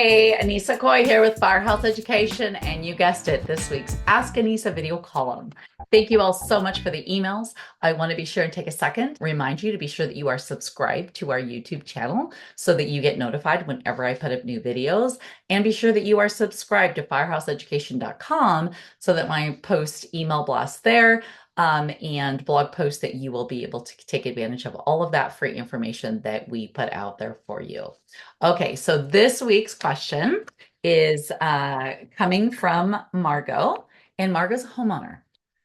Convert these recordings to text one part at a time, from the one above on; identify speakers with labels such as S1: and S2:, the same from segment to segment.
S1: Hey, Annissa Coy here with Firehouse Education, and you guessed it, this week's Ask Annissa video column. Thank you all so much for the emails. I want to be sure and take a second, remind you to be sure that you are subscribed to our YouTube channel so that you get notified whenever I put up new videos, and be sure that you are subscribed to firehouseeducation.com so that my post email blast there and blog posts that you will be able to take advantage of all of that free information that we put out there for you. Okay, so this week's question is coming from Margot, and Margot's a homeowner.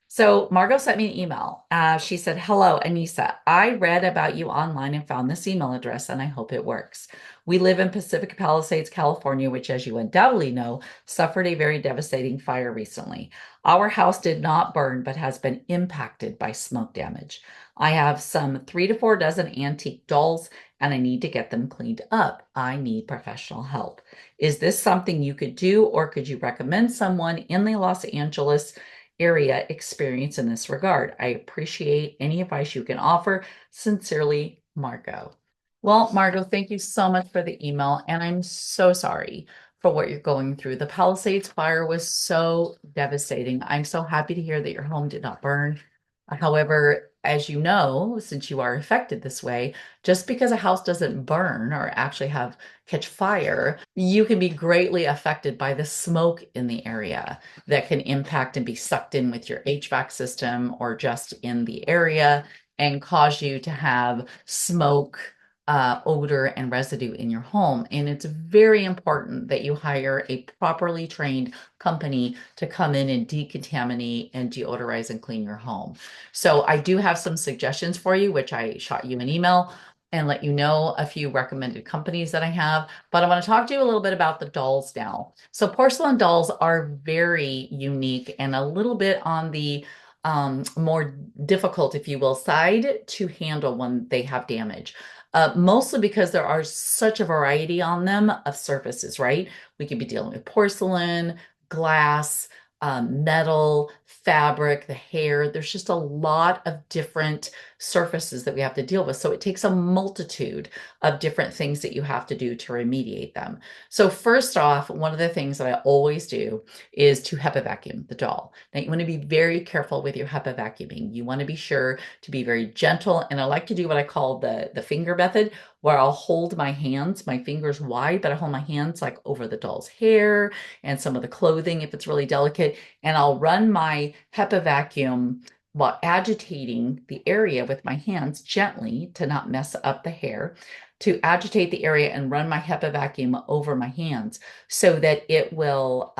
S1: So Margot sent me an email. She said, "Hello, Annissa. I read about you online and found this email address, and I hope it works. We live in Pacific Palisades, California, which, as you undoubtedly know, suffered a very devastating fire recently. Our house did not burn, but has been impacted by smoke damage. I have some 3 to 4 dozen antique dolls and I need to get them cleaned up. I need professional help. Is this something you could do, or could you recommend someone in the Los Angeles area experience in this regard? I appreciate any advice you can offer. Sincerely, Margot." Well, Margot, thank you so much for the email, and I'm so sorry for what you're going through. The Palisades fire was so devastating. I'm so happy to hear that your home did not burn. However, as you know, since you are affected this way, just because a house doesn't burn or actually have catch fire, you can be greatly affected by the smoke in the area that can impact and be sucked in with your HVAC system or just in the area and cause you to have smoke, odor, and residue in your home. And it's very important that you hire a properly trained company to come in and decontaminate and deodorize and clean your home. So I do have some suggestions for you, which I shot you an email and let you know a few recommended companies that I have. But I want to talk to you a little bit about the dolls now. So porcelain dolls are very unique and a little bit on the more difficult, if you will, side to handle when they have damage. Mostly because there are such a variety on them of surfaces, right? We could be dealing with porcelain, glass, metal, fabric, the hair. There's just a lot of different surfaces that we have to deal with. So it takes a multitude of different things that you have to do to remediate them. So first off, one of the things that I always do is to HEPA vacuum the doll. Now you want to be very careful with your HEPA vacuuming. You want to be sure to be very gentle. And I like to do what I call the finger method, where I'll hold my hands, my fingers wide, but I hold my hands like over the doll's hair and some of the clothing if it's really delicate. And I'll run my HEPA vacuum while agitating the area with my hands gently to not mess up the hair, to agitate the area and run my HEPA vacuum over my hands so that it will,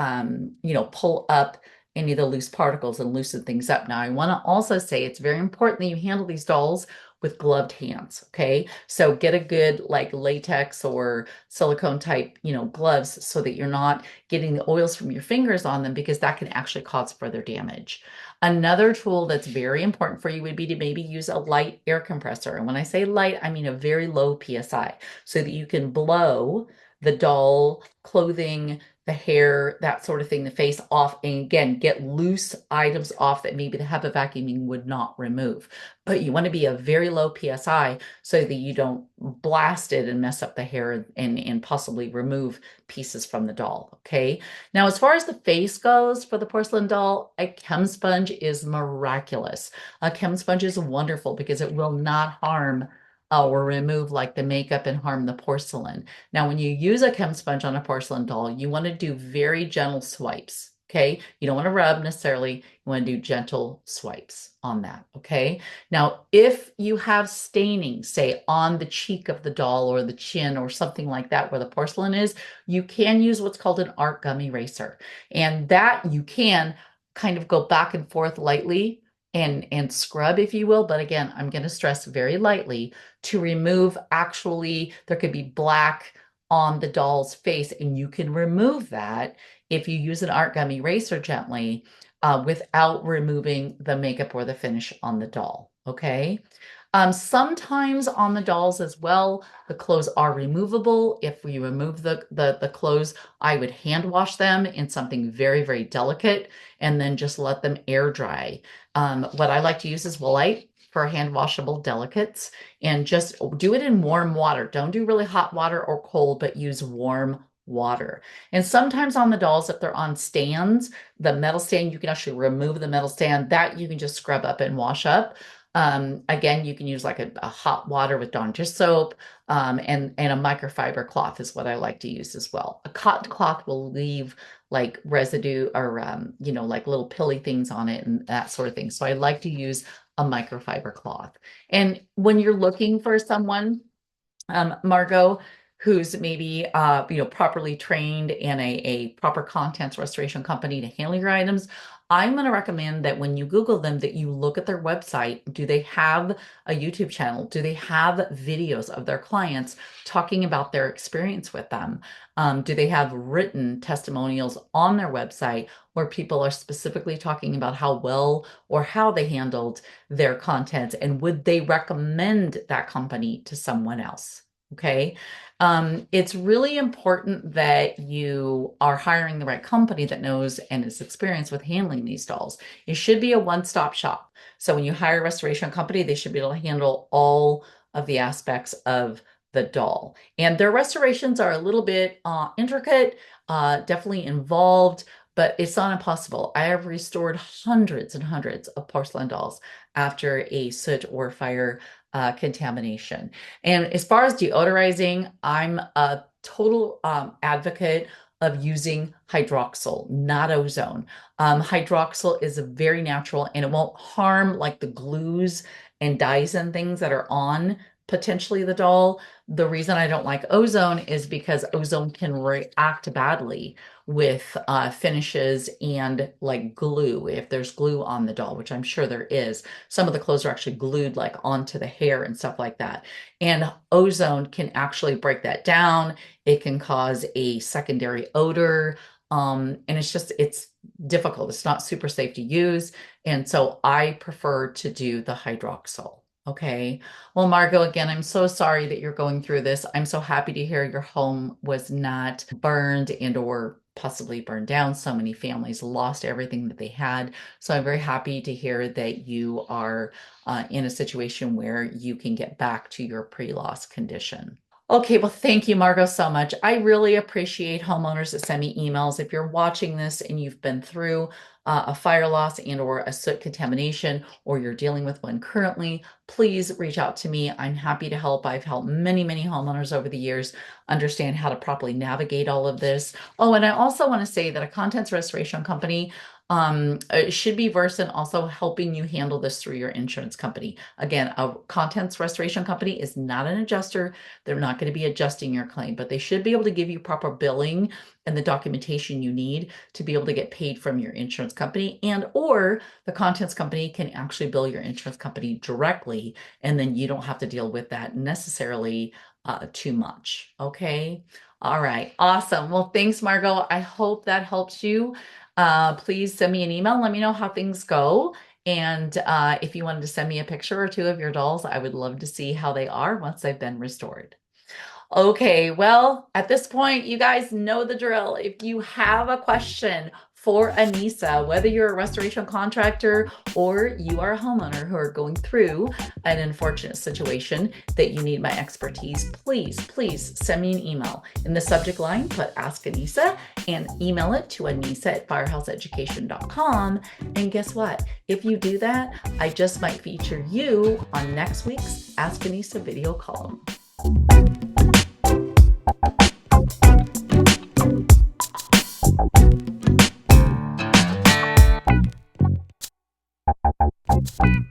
S1: pull up any of the loose particles and loosen things up. Now, I want to also say it's very important that you handle these dolls with gloved hands, okay? So get a good like latex or silicone type, gloves so that you're not getting the oils from your fingers on them, because that can actually cause further damage. Another tool that's very important for you would be to maybe use a light air compressor. And when I say light, I mean a very low PSI, so that you can blow the doll, clothing, the hair, that sort of thing, the face off, and again, get loose items off that maybe the HEPA vacuuming would not remove. But you want to be a very low PSI so that you don't blast it and mess up the hair and possibly remove pieces from the doll, okay? Now, as far as the face goes for the porcelain doll, a chem sponge is miraculous. A chem sponge is wonderful because it will not harm or remove like the makeup and harm the porcelain. Now, when you use a chem sponge on a porcelain doll, you want to do very gentle swipes, okay? You don't want to rub necessarily. You want to do gentle swipes on that, okay? Now, if you have staining, say on the cheek of the doll or the chin or something like that where the porcelain is, you can use what's called an art gum eraser. And that you can kind of go back and forth lightly and scrub, if you will. But again, I'm going to stress very lightly to remove, actually, there could be black on the doll's face, and you can remove that if you use an art gum eraser gently without removing the makeup or the finish on the doll, okay? Sometimes on the dolls as well, the clothes are removable. If we remove the clothes, I would hand wash them in something very, very delicate and then just let them air dry. What I like to use is Woolite for hand washable delicates, and just do it in warm water. Don't do really hot water or cold, but use warm water. And sometimes on the dolls, if they're on stands, the metal stand, you can actually remove the metal stand. That you can just scrub up and wash up. Again, you can use like a hot water with Dawn dish soap, and a microfiber cloth is what I like to use as well. A cotton cloth will leave like residue or like little pilly things on it and that sort of thing. So I like to use a microfiber cloth. And when you're looking for someone, Margot, who's maybe properly trained in a proper contents restoration company to handle your items, I'm going to recommend that when you Google them, that you look at their website. Do they have a YouTube channel? Do they have videos of their clients talking about their experience with them? Do they have written testimonials on their website where people are specifically talking about how well or how they handled their content, and would they recommend that company to someone else? Okay. It's really important that you are hiring the right company that knows and is experienced with handling these dolls. It should be a one-stop shop. So when you hire a restoration company, they should be able to handle all of the aspects of the doll. And their restorations are a little bit intricate, definitely involved, but it's not impossible. I have restored hundreds and hundreds of porcelain dolls after a soot or fire contamination. And as far as deodorizing, I'm a total advocate of using hydroxyl, not ozone. Hydroxyl is very natural and it won't harm like the glues and dyes and things that are on potentially the doll. The reason I don't like ozone is because ozone can react badly with finishes and like glue. If there's glue on the doll, which I'm sure there is, some of the clothes are actually glued like onto the hair and stuff like that. And ozone can actually break that down. It can cause a secondary odor. And it's difficult. It's not super safe to use. And so I prefer to do the hydroxyl. Okay. Well, Margot, again, I'm so sorry that you're going through this. I'm so happy to hear your home was not burned and or possibly burned down. So many families lost everything that they had. So I'm very happy to hear that you are in a situation where you can get back to your pre-loss condition. Okay, well, thank you, Margot, so much. I really appreciate homeowners that send me emails. If you're watching this and you've been through a fire loss and or a soot contamination, or you're dealing with one currently, please reach out to me. I'm happy to help. I've helped many, many homeowners over the years understand how to properly navigate all of this. Oh, and I also want to say that a contents restoration company should be versed in also helping you handle this through your insurance company. Again, a contents restoration company is not an adjuster. They're not going to be adjusting your claim, but they should be able to give you proper billing and the documentation you need to be able to get paid from your insurance company, and or the contents company can actually bill your insurance company directly, and then you don't have to deal with that necessarily too much. Okay. All right. Awesome. Well, thanks, Margot. I hope that helps you. Please send me an email. Let me know how things go. And if you wanted to send me a picture or two of your dolls, I would love to see how they are once they've been restored. Okay, well, at this point, you guys know the drill. If you have a question for Annissa, whether you're a restoration contractor or you are a homeowner who are going through an unfortunate situation that you need my expertise, please send me an email. In the subject line, put Ask Annissa and email it to annissa@firehouseeducation.com. And guess what? If you do that, I just might feature you on next week's Ask Annissa video column. Thank you.